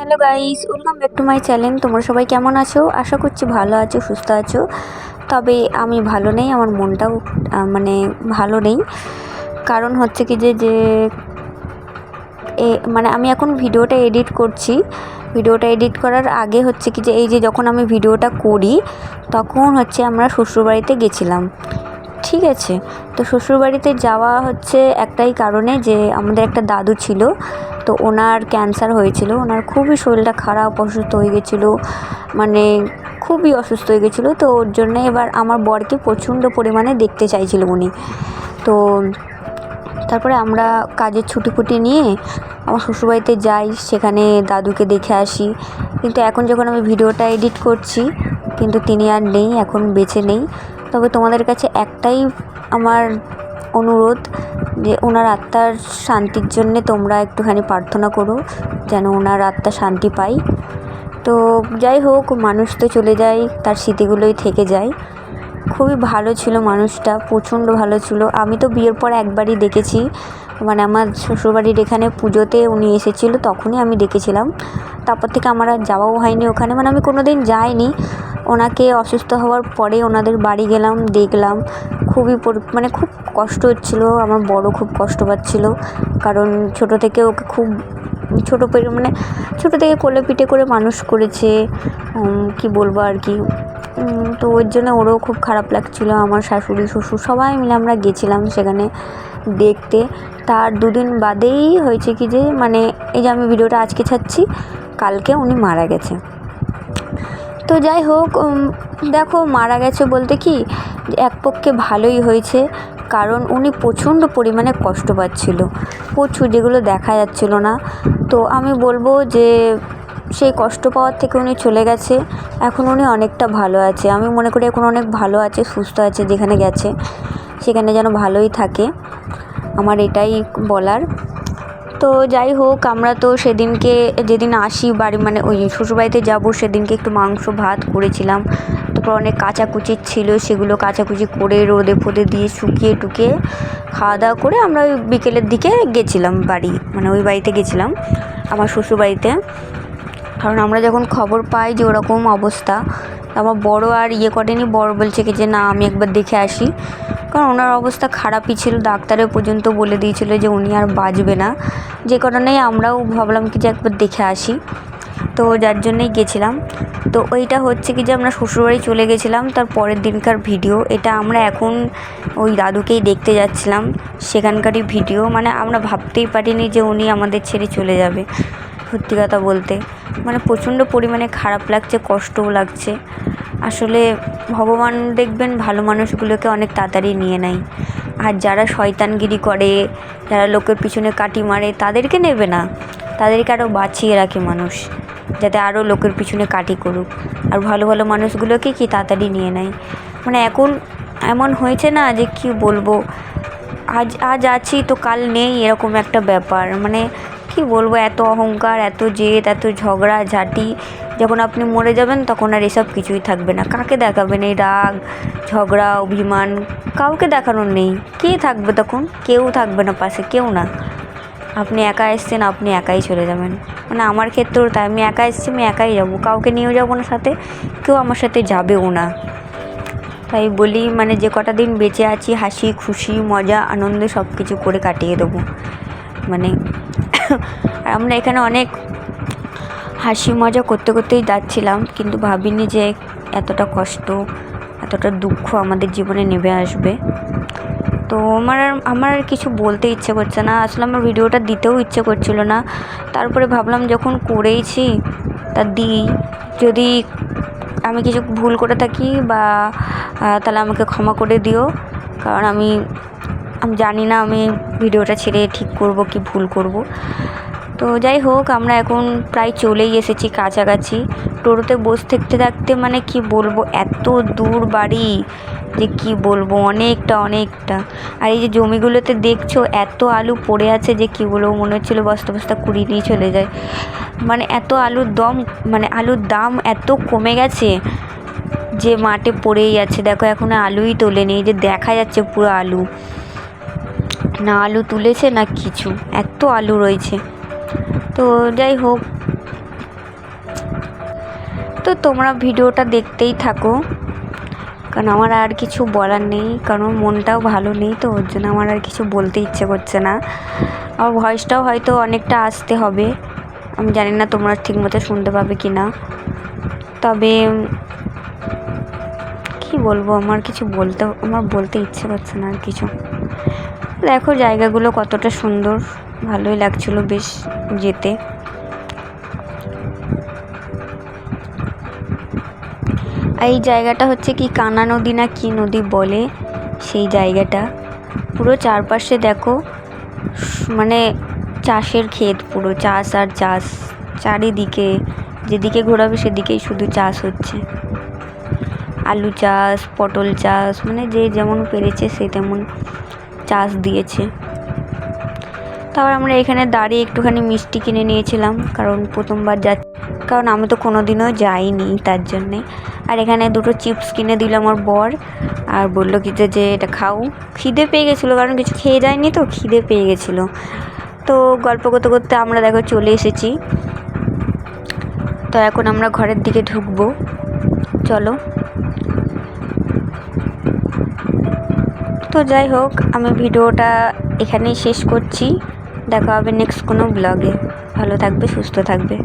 Hello guys, welcome back to my channel. তোমরা সবাই কেমন আছো? আশা করছি ভালো আছো, সুস্থ আছো। তবে আমি ভালো নেই, আমার মনটাও মানে ভালো নেই। কারণ হচ্ছে কি যে মানে আমি এখন ভিডিওটা এডিট করছি। ভিডিওটা এডিট করার আগে হচ্ছে কি যে এই যে যখন আমি ভিডিওটা করি তখন হচ্ছে আমরা শ্বশুরবাড়িতে গেছিলাম, ঠিক আছে। তো শ্বশুরবাড়িতে যাওয়া হচ্ছে একটাই কারণে, যে আমাদের একটা দাদু ছিল, তো ওনার ক্যান্সার হয়েছিল। ওনার খুবই শরীরটা খারাপ, অসুস্থ হয়ে গেছিলো, মানে খুবই অসুস্থ হয়ে গেছিলো। তো ওর জন্য এবার আমার বরকে প্রচণ্ড পরিমাণে দেখতে চাইছিল উনি। তো তারপরে আমরা কাজের ছুটি ফুটি নিয়ে আমার শ্বশুরবাড়িতে যাই, সেখানে দাদুকে দেখে আসি। কিন্তু এখন যখন আমি ভিডিওটা এডিট করছি, কিন্তু তিনি আর নেই, এখন বেঁচে নেই। তবে তোমাদের কাছে একটাই আমার অনুরোধ, যে ওনার আত্মার শান্তির জন্যে তোমরা একটুখানি প্রার্থনা করো, যেন ওনার আত্মা শান্তি পায়। তো যাই হোক, মানুষ তো চলে যায়, তার স্মৃতিগুলোই থেকে যায়। খুবই ভালো ছিল মানুষটা, প্রচণ্ড ভালো ছিল। আমি তো বিয়ের পর একবারই দেখেছি, মানে আমার শ্বশুরবাড়ির এখানে পুজোতে উনি এসেছিলো, তখনই আমি দেখেছিলাম। তারপর থেকে আমার আর যাওয়াও হয়নি ওখানে, মানে আমি কোনো দিন যাইনি। ওনাকে অসুস্থ হওয়ার পরে ওনাদের বাড়ি গেলাম, দেখলাম। খুবই মানে খুব কষ্ট হচ্ছিলো, আমার বড় খুব কষ্ট পাচ্ছিলো। কারণ ছোটো থেকে ওকে খুব মানে ছোটো থেকে কোলে পিঠে করে মানুষ করেছে, কি বলবো আর কি। তো ওর জন্য ওরও খুব খারাপ লাগছিলো। আমার শাশুড়ি শ্বশুর সবাই মিলে আমরা গেছিলাম সেখানে দেখতে। তার দুদিন বাদেই হয়েছে কি যে, মানে এই যে আমি ভিডিওটা আজকে ছাড়ছি, কালকে উনি মারা গেছে। তো যাই হোক, দেখো মারা গেছে বলতে কি, এক পক্ষে ভালোই হয়েছে, কারণ উনি প্রচণ্ড পরিমাণে কষ্ট পাচ্ছিল, প্রচুর, যেগুলো দেখা যাচ্ছিল না। তো আমি বলবো যে সেই কষ্ট পাওয়ার থেকে উনি চলে গেছে, এখন উনি অনেকটা ভালো আছে। আমি মনে করি এখন অনেক ভালো আছে, সুস্থ আছে, যেখানে গেছে সেখানে যেন ভালোই থাকে, আমার এটাই বলার। তো যাই হোক, আমরা তো সেদিনকে যেদিন আসি বাড়ি, মানে ওই শ্বশুরবাড়িতে যাবো, সেদিনকে একটু মাংস ভাত করেছিলাম। তারপর অনেক কাচাকুচি ছিল, সেগুলো কাচাকুচি করে রোদে ফোদে দিয়ে শুকিয়ে টুকিয়ে খাওয়া দাওয়া করে আমরা ওই বিকেলের দিকে গেছিলাম বাড়ি, মানে ওই বাড়িতে গেছিলাম, আমার শ্বশুরবাড়িতে। কারণ আমরা যখন খবর পাই যে ওরকম অবস্থা, আমার বড় আর করেনি, বড় বলছে কি যে না, আমি একবার দেখে আসি। কারণ ওনার অবস্থা খারাপই ছিল, ডাক্তারে পর্যন্ত বলে দিয়েছিল যে উনি আর বাঁচবে না। যে কারণেই আমরাও ভাবলাম কি যে একবার দেখে আসি, তো যার জন্যই গেছিলাম। তো ওইটা হচ্ছে কি যে আমরা শ্বশুরবাড়ি চলে গেছিলাম, তার পরের দিনকার ভিডিও এটা। আমরা এখন ওই দাদুকেই দেখতে যাচ্ছিলাম, সেখানকারই ভিডিও। মানে আমরা ভাবতেই পারিনি যে উনি আমাদের ছেড়ে চলে যাবে, সত্যি কথা বলতে। মানে প্রচণ্ড পরিমাণে খারাপ লাগছে, কষ্টও লাগছে। আসলে ভগবান দেখবেন ভালো মানুষগুলোকে অনেক তাড়াতাড়ি নিয়ে নেয়, আর যারা শয়তানগিরি করে, যারা লোকের পিছনে কাটি মারে, তাদেরকে নেবে না, তাদেরকে আরও বাঁচিয়ে রাখে মানুষ, যাতে আরও লোকের পিছনে কাটি করুক। আর ভালো ভালো মানুষগুলোকে কি তাড়াতাড়ি নিয়ে নেয়। মানে এখন এমন হয়েছে না যে কি বলবো, আজ আছি তো কাল নেই, এরকম একটা ব্যাপার। মানে কি বলবো, এত অহংকার, এত জেদ, এত ঝগড়া ঝাঁটি। যখন আপনি মরে যাবেন তখন আর এসব কিছুই থাকবে না। কাকে দেখাবেন এই রাগ, ঝগড়া, অভিমান? কাউকে দেখানোর নেই। কে থাকবে তখন? কেউ থাকবে না পাশে, কেউ না। আপনি একা এসছেন, আপনি একাই চলে যাবেন। মানে আমার ক্ষেত্রেও তাই, আমি একা এসেছি, আমি একাই যাবো, কাউকে নিয়েও যাবো না সাথে, কেউ আমার সাথে যাবেও না। তাই বলি, মানে যে কটা দিন বেঁচে আছি, হাসি খুশি মজা আনন্দে সব কিছু করে কাটিয়ে দেবো। মানে আমরা এখানে অনেক হাসি মজা করতে করতেই যাচ্ছিলাম, কিন্তু ভাবিনি যে এতটা কষ্ট, এতটা দুঃখ আমাদের জীবনে নেমে আসবে। তো আমার আর কিছু বলতে ইচ্ছে করছে না, আসলে আমার ভিডিওটা দিতেও ইচ্ছে করছিল না। তারপরে ভাবলাম যখন করেইছি তা দিই, যদি আমি কিছু ভুল করে থাকি বা তাহলে আমাকে ক্ষমা করে দিও। কারণ আমি জানি না আমি ভিডিওটা ছেড়ে ঠিক করব কি ভুল করব। তো যাই হোক, আমরা এখন প্রায় চলেই এসেছি কাছাকাছি। টোটোতে বসে থাকতে থাকতে মানে কি বলবো, এত দূর বাড়ি যে কি বলবো, অনেকটা। আর এই যে জমিগুলোতে দেখছো এত আলু পড়ে আছে যে কি বলবো, মনে হচ্ছিলো বস্তা বস্তা কুড়িয়ে নিয়ে চলে যায়। মানে এত আলুর দাম এত কমে গেছে যে মাঠে পড়েই আছে। দেখো এখন আলুই তোলেনি, যে দেখা যাচ্ছে পুরো আলু, না আলু তুলেছে না কিছু, এত আলু রয়েছে। তো যাই হোক, তো তোমরা ভিডিওটা দেখতেই থাকো, কারণ আমার আর কিছু বলার নেই, কারণ মনটাও ভালো নেই, তো ওর জন্য আমার আর কিছু বলতে ইচ্ছে করছে না। আমার ভয়েসটাও হয়তো অনেকটা আসতে হবে, আমি জানি না তোমরা ঠিকমতো শুনতে পাবে কি না। তবে কি বলবো, আমার বলতে ইচ্ছে করছে না আর কিছু। দেখো জায়গাগুলো কতটা সুন্দর, ভালোই লাগছিল বেশ যেতে। এই জায়গাটা হচ্ছে কি কানা নদী না কি নদী বলে, সেই জায়গাটা পুরো চারপাশে দেখো মানে চাষের ক্ষেত, পুরো চাষ আর চাষ, চারিদিকে যেদিকে ঘোরাবে সেদিকেই শুধু চাষ হচ্ছে। আলু চাষ, পটল চাষ, মানে যে যেমন পেরেছে সে তেমন চাষ দিয়েছে। তারপর আমরা এখানে দাঁড়িয়ে একটুখানি মিষ্টি কিনে নিয়েছিলাম, কারণ প্রথমবার কারণ আমি তো কোনো দিনও যাইনি তার জন্যে। আর এখানে দুটো চিপস কিনে দিল আমার বর, আর বললো কি যে এটা খাও। খিদে পেয়ে গেছিলো, কারণ কিছু খেয়ে যায়নি তো, খিদে পেয়ে গেছিলো। তো গল্প করতে করতে আমরা দেখো চলে এসেছি। তো এখন আমরা ঘরের দিকে ঢুকবো, চলো। তো যাই হোক, আমি ভিডিওটা এখানেই শেষ করছি। দেখা হবে নেক্সট কোনো ব্লগে। ভালো থাকবে, সুস্থ থাকবে।